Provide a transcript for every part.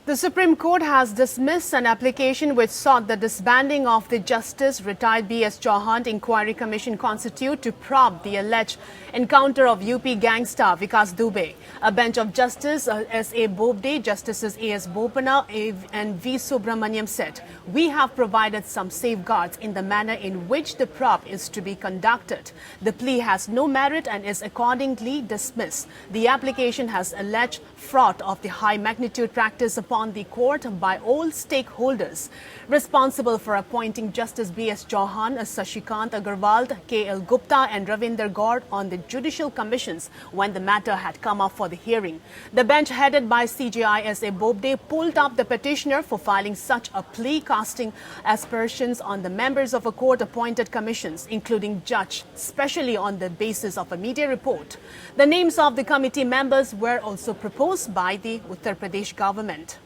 The Supreme Court has dismissed an application which sought the disbanding of the Justice Retd BS Chauhan Inquiry Commission constitute to probe the alleged encounter of UP gangster Vikas Dubey. A bench of Justice SA Bobde, Justices AS Bopanna V and V Subramaniun said, "We have provided some safeguards in the manner in which the probe is to be conducted. The plea has no merit and is accordingly dismissed. The application has alleged fraud of the high magnitude practice upon the court by all stakeholders responsible for appointing Justice BS Chauhan, Shashikant Aggarwal, Gupta and Ravindar Gaur on the judicial commissions when the matter had come up for the hearing. The bench headed by CJI SA Bobde pulled up the petitioner for filing such a plea, casting aspersions on the members of a court-appointed commissions, including judge, especially on the basis of a media report. The names of the committee members were also proposed by the Uttar Pradesh government.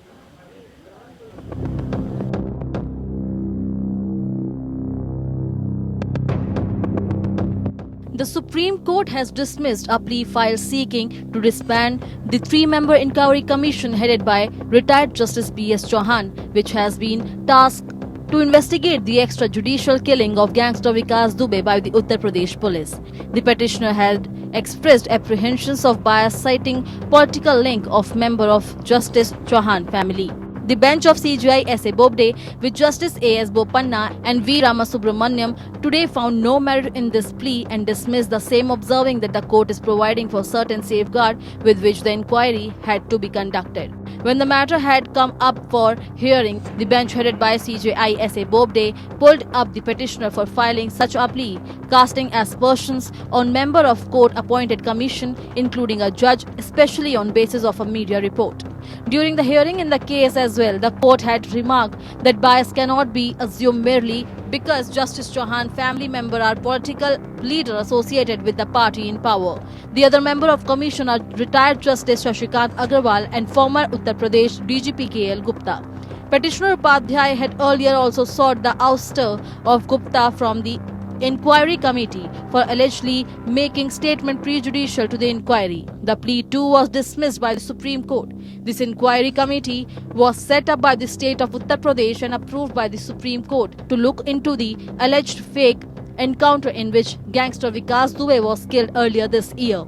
The Supreme Court has dismissed a plea file seeking to disband the three-member inquiry commission headed by retired Justice BS Chauhan, which has been tasked to investigate the extrajudicial killing of gangster Vikas Dubey by the Uttar Pradesh police. The petitioner had expressed apprehensions of bias citing political link of member of Justice Chauhan family. The bench of CJI SA Bobde with Justice AS Bopanna and V Subramaniun today found no merit in this plea and dismissed the same, observing that the court is providing for certain safeguard with which the inquiry had to be conducted. When the matter had come up for hearing, the bench headed by CJI SA Bobde pulled up the petitioner for filing such a plea, casting aspersions on member of court-appointed commission, including a judge, especially on basis of a media report. During the hearing in the case as well, the court had remarked that bias cannot be assumed merely because Justice Chauhan family member are political leader associated with the party in power. The other member of commission are retired Justice Shashikant Aggarwal and former Uttar Pradesh DGP Gupta. Petitioner Upadhyay had earlier also sought the ouster of Gupta from the inquiry committee for allegedly making statement prejudicial to the inquiry. The plea too was dismissed by the Supreme Court. This inquiry committee was set up by the state of Uttar Pradesh and approved by the Supreme Court to look into the alleged fake encounter in which gangster Vikas Dubey was killed earlier this year.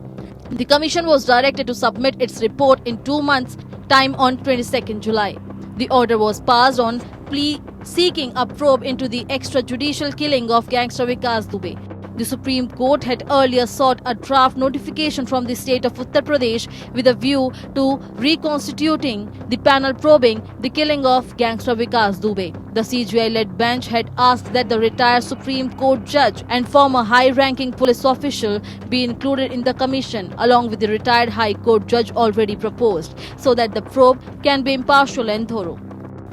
The commission was directed to submit its report in 2 months' time on 22nd July. The order was passed on plea seeking a probe into the extrajudicial killing of gangster Vikas Dubey. The Supreme Court had earlier sought a draft notification from the state of Uttar Pradesh with a view to reconstituting the panel probing the killing of gangster Vikas Dubey. The CJI-led bench had asked that the retired Supreme Court judge and former high-ranking police official be included in the commission, along with the retired High Court judge already proposed, so that the probe can be impartial and thorough.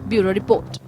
Bureau Report.